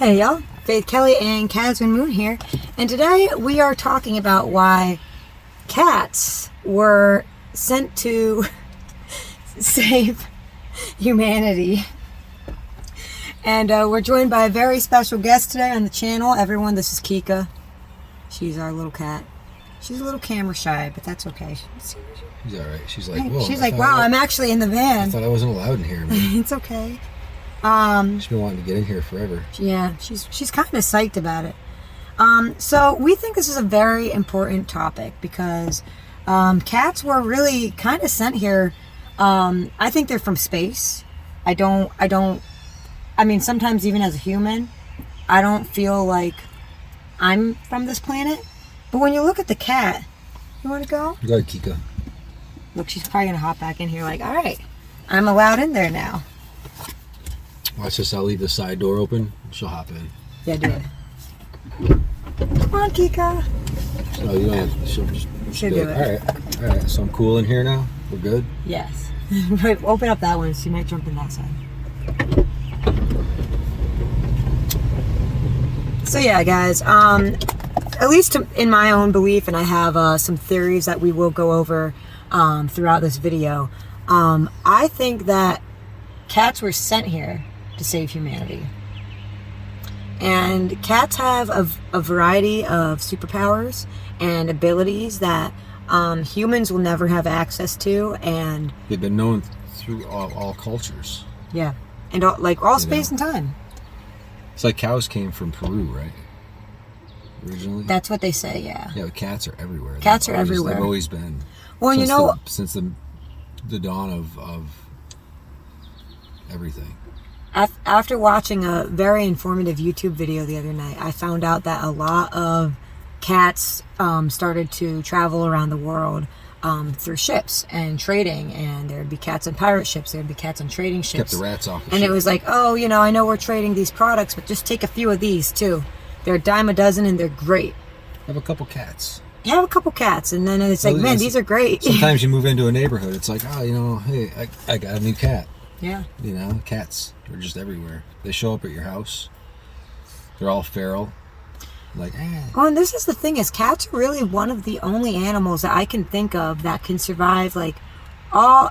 Hey y'all, Faith Kelly and Catherine Moon here, and today we are talking about why cats were sent to save humanity. And we're joined by a very special guest today on the channel. Everyone, this is Kika. She's our little cat. She's a little camera shy, but that's okay. She's alright. She's like, whoa. She's like, wow, I'm actually in the van. I thought I wasn't allowed in here, man. It's okay. She's been wanting to get in here forever. Yeah, she's kind of psyched about it. So we think this is a very important topic because cats were really kind of sent here. I think they're from space. I mean, sometimes even as a human, I don't feel like I'm from this planet. But when you look at the cat, you want to go? Go ahead, Kika. Look, she's probably going to hop back in here like, all right, I'm allowed in there now. Watch this. I'll leave the side door open. She'll hop in. Yeah, do it. Come on, Kika. So you don't have to. She'll do it. All right. So I'm cool in here now? We're good? Yes. But open up that one. She might jump in that side. So yeah, guys. At least in my own belief, and I have some theories that we will go over throughout this video. I think that cats were sent here to save humanity. And cats have a variety of superpowers and abilities that humans will never have access to, and they've been known through all cultures. Yeah, and all space and time. It's like cows came from Peru, right? Originally. That's what they say. Yeah. Yeah, but cats are everywhere. Cats are everywhere. They've always been. Well, since the dawn of everything. After watching a very informative YouTube video the other night, I found out that a lot of cats started to travel around the world through ships and trading, and there'd be cats on pirate ships, there'd be cats on trading ships. Kept the rats off the And ship. it was like, oh, I know we're trading these products, but just take a few of these too. They're a dime a dozen and they're great. Have a couple cats. You have a couple cats, and then it's like, man, these are great. Sometimes you move into a neighborhood, it's like, oh, hey, I got a new cat. Yeah. Cats are just everywhere. They show up at your house. They're all feral. Like, Well, and this is the thing, is cats are really one of the only animals that I can think of that can survive all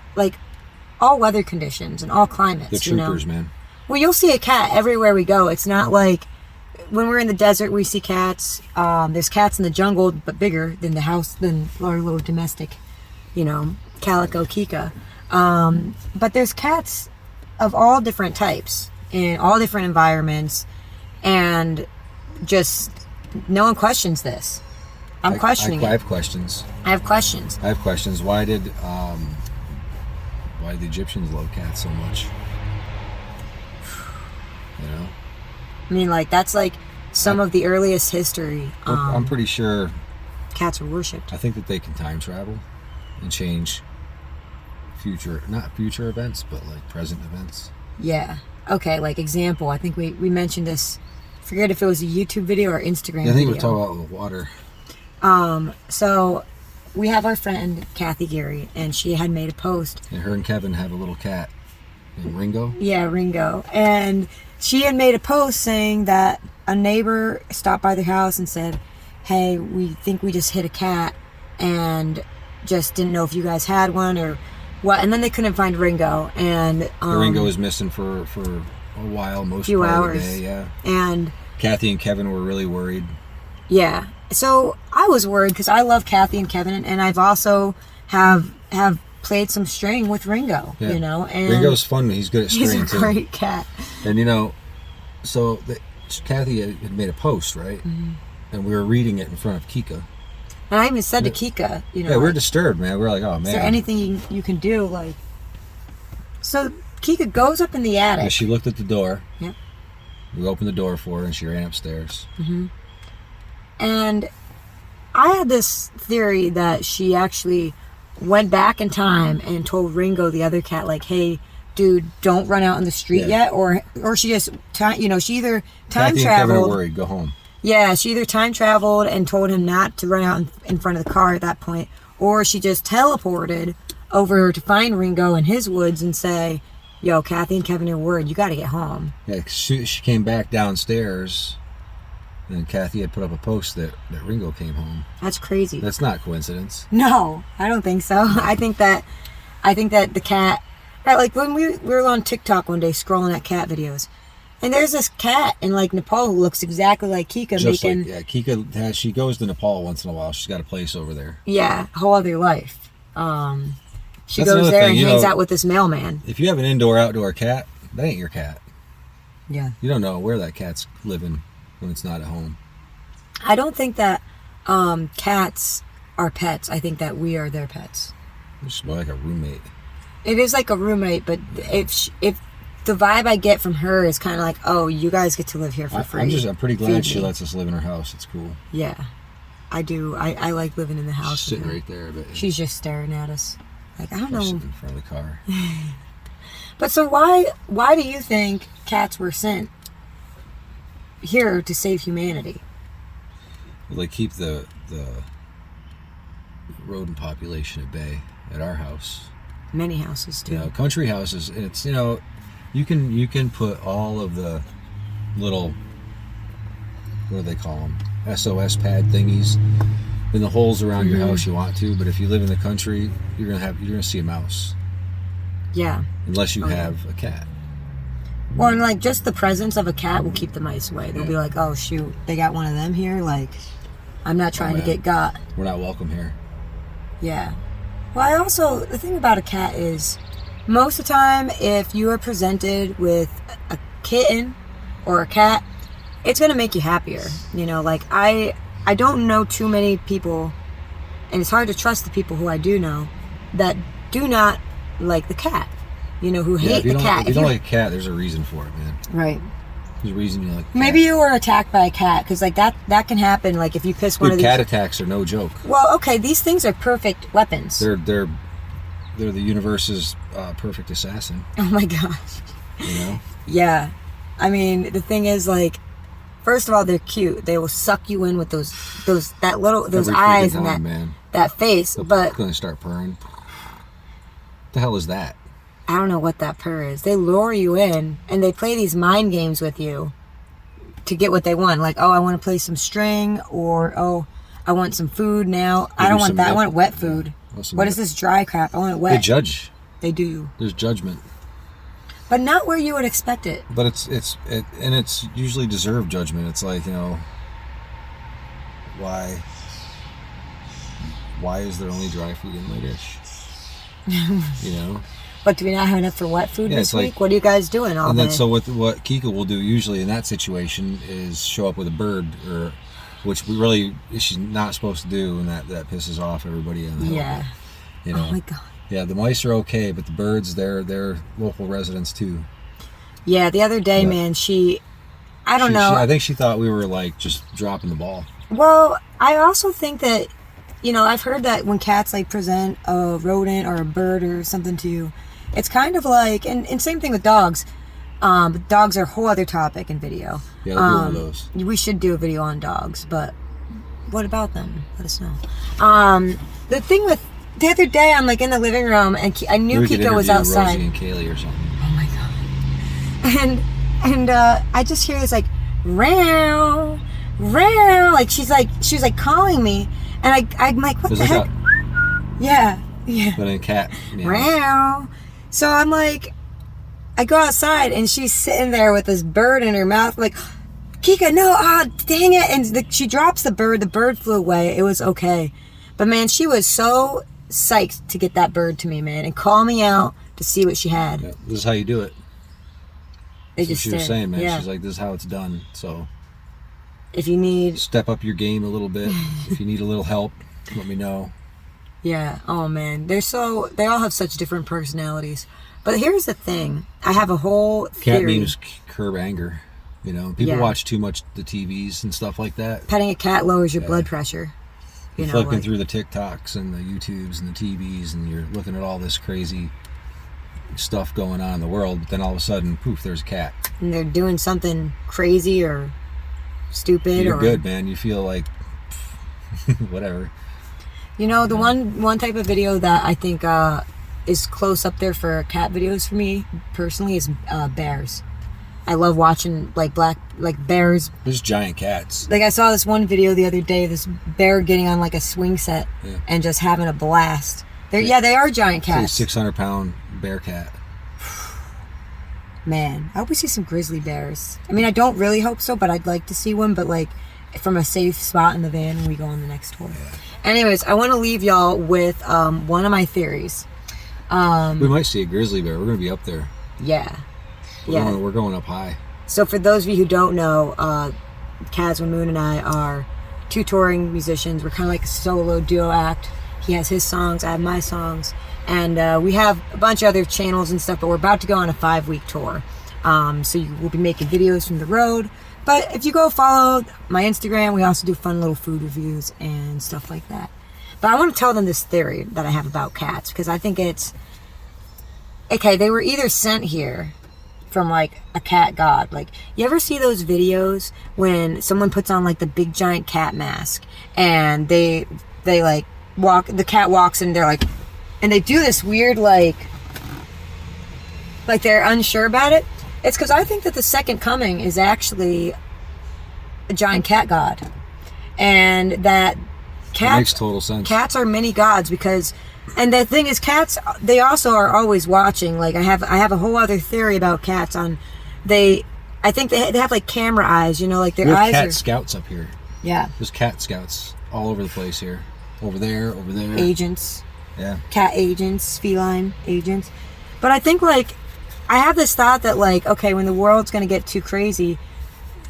weather conditions and all climates. They're troopers, man. Well, you'll see a cat everywhere we go. It's not like when we're in the desert we see cats. There's cats in the jungle, but bigger than our little domestic, calico Kika. But there's cats of all different types in all different environments, and just no one questions this. I'm questioning it. I have questions. I have questions. Why did the Egyptians love cats so much? I mean, that's some of the earliest history. I'm pretty sure cats were worshipped. I think that they can time travel and change not future events, but present events. Yeah. Okay, example, I think we mentioned this. Forget if it was a YouTube video or Instagram video. I think video. we're talking about the water. So we have our friend Kathy Gary, and she had made a post. And her and Kevin have a little cat named Ringo. Yeah, Ringo. And she had made a post saying that a neighbor stopped by their house and said, hey, we think we just hit a cat and just didn't know if you guys had one or what. And then they couldn't find Ringo. And Ringo was missing for a while, most few part hours. Of the day, yeah. And Kathy and Kevin were really worried. Yeah. So I was worried because I love Kathy and Kevin, and I've also have played some string with Ringo, yeah. And Ringo's fun. He's good at string, he's a great cat. And so Kathy had made a post, right? Mm-hmm. And we were reading it in front of Kika. And I even said to Kika, yeah, we're disturbed, man. We're like, oh man, is there anything you can do? So Kika goes up in the attic. Yeah, she looked at the door. Yep. We opened the door for her, and she ran upstairs. Mm-hmm. And I had this theory that she actually went back in time and told Ringo, the other cat, hey, dude, don't run out in the street yet, or she just, she either time Kathy traveled. And Kevin are worried. Go home. Yeah, she either time traveled and told him not to run out in front of the car at that point, or she just teleported over to find Ringo in his woods and say, yo, Kathy and Kevin are worried. You got to get home. Yeah, 'cause she came back downstairs, and Kathy had put up a post that Ringo came home. That's crazy. That's not coincidence. No, I don't think so. I think that the cat, right, like when we were on TikTok one day scrolling at cat videos, and there's this cat in like Nepal who looks exactly like Kika Just making, like, Kika she goes to Nepal once in a while. She's got a place over there. yeah, whole other life. She That's goes another there thing, and you hangs know- out with this mailman. If you have an indoor-outdoor cat, that ain't your cat. Yeah. You don't know where that cat's living when it's not at home. I don't think that cats are pets. I think that we are their pets. It's just more like a roommate. It is like a roommate, but if the vibe I get from her is kind of like, oh, you guys get to live here for free. I'm pretty glad Feed she me. lets us live in her house. It's cool. Yeah, I do. I like living in the house. She's with sitting her. right there, but She's just staring at us. Like, I don't we're know. sitting in front of the car. But so why do you think cats were sent here to save humanity? They keep the rodent population at bay at our house. Many houses too. You know, country houses, and it's, you know, you can put all of the little, what do they call them, SOS pad thingies in the holes around your house you want to, but if you live in the country, you're gonna see a mouse Yeah. unless you Oh, yeah. have a cat. Well, and like just the presence of a cat will keep the mice away. They'll be like, oh shoot, they got one of them here. Like, I'm not trying to man. get got. We're not welcome here. Yeah. Well, the thing about a cat is, most of the time, if you are presented with a kitten or a cat, it's going to make you happier. You know, like I don't know too many people, and it's hard to trust the people who I do know, that do not like the cat. You know, who Yeah, hate if you the don't, cat. if you don't like a cat, there's a reason for it, man. Right. There's a reason you like a cat. Maybe you were attacked by a cat, because like that can happen. Like if you piss one Dude, of these. cat attacks are no joke. Well, okay, these things are perfect weapons. They're the universe's perfect assassin. Oh my gosh. You know. Yeah. I mean, the thing is, like, first of all, they're cute. They will suck you in with those Every eyes freaking and time, man. that face. They're But gonna start purring. The hell is that? I don't know what that purr is. They lure you in and they play these mind games with you to get what they want. Like, oh, I want to play some string, or oh, I want some food now. I don't want that. I want wet food. What is this dry crap? I want it wet. They judge. They do. There's judgment. But not where you would expect it. But it's usually deserved judgment. It's like, you know, why is there only dry food in my dish? You know? But do we not have enough for wet food Yeah, this it's like- week? What are you guys doing all And day? then so what Kika will do usually in that situation is show up with a bird, or which she's not supposed to do, and that pisses off everybody in the hell. Yeah. You know. Oh my god. Yeah, the mice are okay, but the birds, they're local residents too. Yeah, the other day, Yeah. man, I don't know. I think she thought we were like just dropping the ball. Well, I also think that, you know, I've heard that when cats like present a rodent or a bird or something to you, it's kind of like, and same thing with dogs. But dogs are a whole other topic in video. Yeah, they'll do one of those. We should do a video on dogs, but what about them? Let us know. The thing with the other day, I'm like in the living room and I knew We could Kika was interview outside. Rosie and Kaylee or something. Oh my god. And I just hear this like row, row, like she was like calling me, and I'm like, what There's the like heck? Yeah. but in a cat. Yeah. Row. So I'm like, I go outside and she's sitting there with this bird in her mouth, like, Kika, no, dang it. And she drops the bird flew away. It was okay. But man, she was so psyched to get that bird to me, man, and call me out to see what she had. Yeah, this is how you do it. They That's what just she was did. saying, man. Yeah. She's like, this is how it's done. So If you need, step up your game a little bit. If you need a little help, let me know. yeah, oh man, they all have such different personalities. But here's the thing, I have a whole Cat theory. memes curb anger. You know, people Yeah. watch too much the TVs and stuff like that. Petting a cat lowers your blood pressure. You're You know, flipping like, through the TikToks and the YouTubes and the TVs, and you're looking at all this crazy stuff going on in the world. But then all of a sudden, poof, there's a cat. and they're doing something crazy or stupid, You're or good, man. You feel like whatever. you know, the one type of video that I think is close up there for cat videos for me personally is bears. I love watching like bears. There's giant cats. Like I saw this one video the other day, this bear getting on like a swing set and just having a blast. They are giant cats. It's a 600-pound bear cat. Man, I hope we see some grizzly bears. I mean, I don't really hope so, but I'd like to see one, but like from a safe spot in the van when we go on the next tour. Yeah. Anyways, I want to leave y'all with one of my theories. We might see a grizzly bear. We're going to be up there. Yeah. We're going up high. So for those of you who don't know, Kaz Moon and I are two touring musicians. We're kind of like a solo duo act. He has his songs, I have my songs. And we have a bunch of other channels and stuff, but we're about to go on a 5-week tour. So you will be making videos from the road. But if you go follow my Instagram, we also do fun little food reviews and stuff like that. But I want to tell them this theory that I have about cats, because I think it's... Okay, they were either sent here from like a cat god. Like, you ever see those videos when someone puts on like the big giant cat mask and they like walk, the cat walks and they're like, and they do this weird like they're unsure about it? It's because I think that the second coming is actually a giant cat god, and that makes total sense. Cats are many gods because, and the thing is, cats, they also are always watching. Like I have a whole other theory about cats. I think they have like camera eyes. You know, like their eyes cat are scouts up here. Yeah, there's cat scouts all over the place here, over there. Agents. Yeah. Cat agents, feline agents. But I think like I have this thought that like, okay, when the world's gonna get too crazy,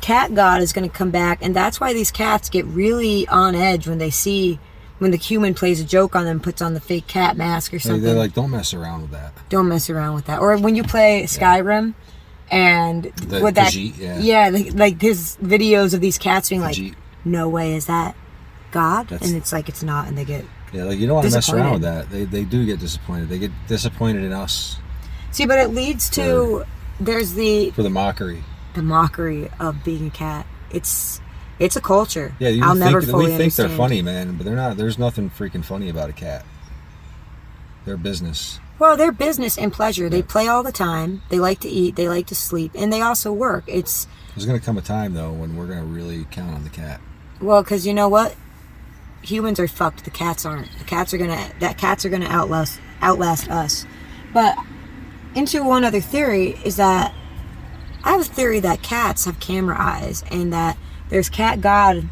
cat god is going to come back, and that's why these cats get really on edge when they see when the human plays a joke on them, puts on the fake cat mask or something. They're like, don't mess around with that. Don't mess around with that. Or when you play Skyrim and with that, Khajiit, like there's videos of these cats being like, Khajiit. no way, is that God? And it's like, it's not, and they get like you don't want to mess around with that. They do get disappointed. They get disappointed in us. See, but it leads to for the mockery. The mockery of being a cat. It's a culture. Yeah, I'll never fully we think understand. they're funny, man, but they're not. There's nothing freaking funny about a cat. They're business. Well, they're business and pleasure. They play all the time. They like to eat. They like to sleep, and they also work. There's going to come a time though when we're going to really count on the cat. Well, because you know what, humans are fucked. The cats aren't. Cats are gonna outlast us. But into one other theory is that I have a theory that cats have camera eyes and that there's cat god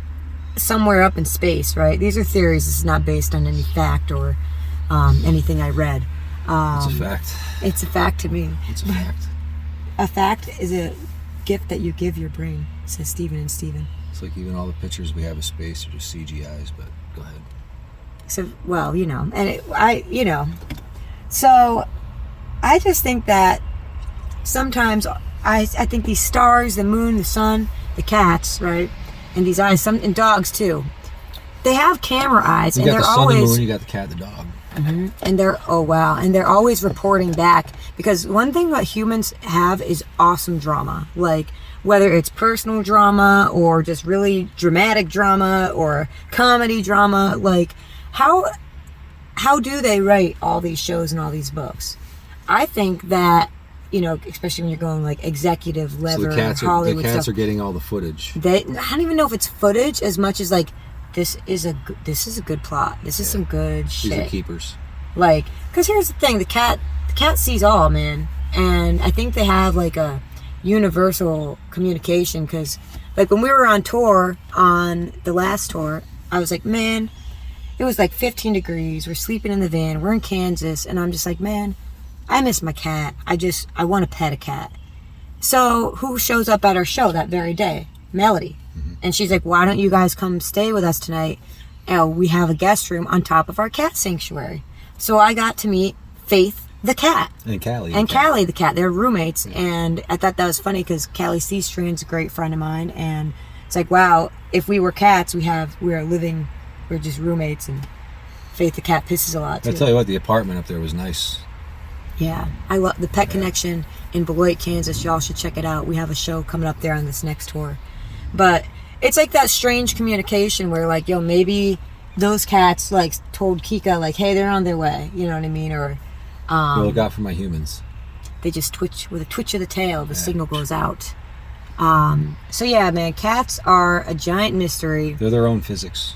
somewhere up in space, right? These are theories. This is not based on any fact or anything I read. It's a fact. It's a fact to me. It's a fact. A fact is a gift that you give your brain, says Steven and Steven. It's like even all the pictures we have of space are just CGIs, but go ahead. So, well, you know, and so I just think that sometimes I think these stars, the moon, the sun, the cats, right, and these eyes, and dogs too, they have camera eyes, you and got they're the sun, always the moon, you got the cat, the dog. Mm-hmm. And they're always reporting back, because one thing that humans have is awesome drama, like whether it's personal drama or just really dramatic drama or comedy drama. Like how do they write all these shows and all these books? I think that, you know, especially when you're going like executive level, Hollywood the cats stuff, are getting all the footage. I don't even know if it's footage as much as like, this is a good plot. This is some good shit. These are keepers. Like, because here's the thing: the cat sees all, man, and I think they have like a universal communication. Because, like, when we were on tour on the last tour, I was like, man, it was like 15 degrees. We're sleeping in the van. We're in Kansas, and I'm just like, man, I miss my cat. I want to pet a cat. So who shows up at our show that very day? Melody. And she's like, why don't you guys come stay with us tonight? We have a guest room on top of our cat sanctuary. So I got to meet Faith the cat. And Callie. And Callie the cat. They're roommates. And I thought that was funny because Callie Seastrand's a great friend of mine. And it's like, wow, if we were cats, we're just roommates. And Faith the cat pisses a lot too. I tell you what, the apartment up there was nice. Yeah. I love the Pet Connection in Beloit, Kansas. Y'all should check it out. We have a show coming up there on this next tour. But it's like that strange communication where, like, maybe those cats, like, told Kika, like, hey, they're on their way. You know what I mean? Or You'll look out for my humans. They just twitch with a twitch of the tail. The Yeah. signal goes out. So yeah, man, cats are a giant mystery. They're their own physics.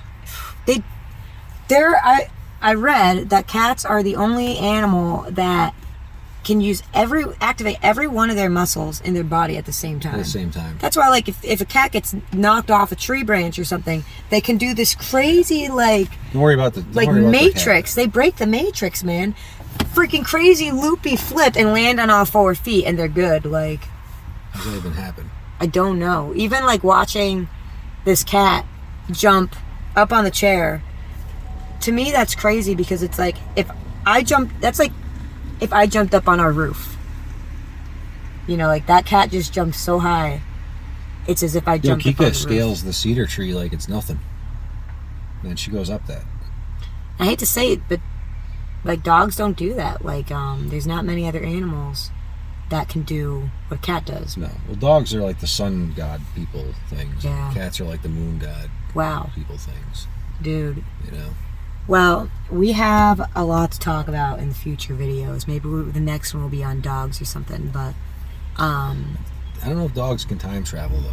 I read that cats are the only animal that can activate every one of their muscles in their body at the same time. At the same time. That's why, like, if a cat gets knocked off a tree branch or something, they can do this crazy, like, Don't worry about the matrix. They break the matrix, man. Freaking crazy loopy flip and land on all 4 feet, and they're good. Like, How's that even happen? I don't know. Even like watching this cat jump up on the chair, to me that's crazy, because it's like if I jumped up on our roof. You know, like that cat just jumped so high. It's as if I jumped up on the Kika roof. scales the cedar tree like it's nothing. And then she goes up that. I hate to say it, but like dogs don't do that. Like there's not many other animals that can do what a cat does. No. Well, dogs are like the sun god people things. Yeah. Cats are like the moon god Wow, people things. dude. You know? Well, we have a lot to talk about in the future videos. Maybe the next one will be on dogs or something. But I don't know if dogs can time travel, though.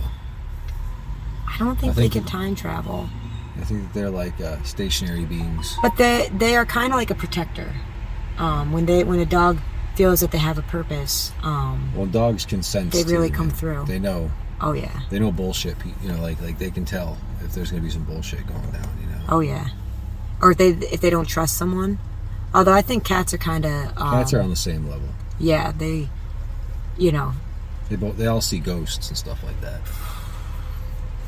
I don't think they can time travel. I think that they're like stationary beings. But they are kind of like a protector. When a dog feels that they have a purpose, Well, dogs can sense. they really too, come man. through. They know. Oh yeah. They know bullshit. You know, like they can tell if there's gonna be some bullshit going down. You know. Oh yeah. Or if they don't trust someone. Although I think cats are kind of. Cats are on the same level. Yeah, they. You know, They all see ghosts and stuff like that.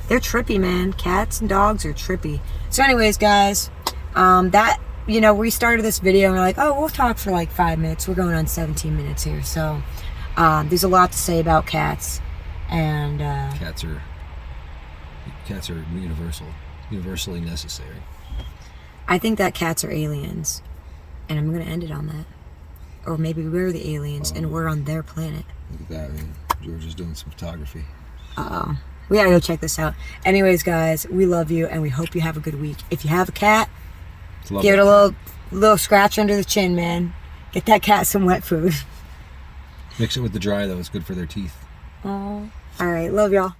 they're trippy, man. Cats and dogs are trippy. So, anyways, guys, we started this video and we're like, oh, we'll talk for like 5 minutes. We're going on 17 minutes here, so there's a lot to say about cats, and Cats are universally necessary. I think that cats are aliens, and I'm gonna end it on that. Or maybe we're the aliens and we're on their planet. Look at that, man. George is doing some photography. We gotta go check this out. Anyways, guys, we love you and we hope you have a good week. If you have a cat, give it a little scratch under the chin, man. Get that cat some wet food. Mix it with the dry, though. It's good for their teeth. Oh, all right. Love y'all.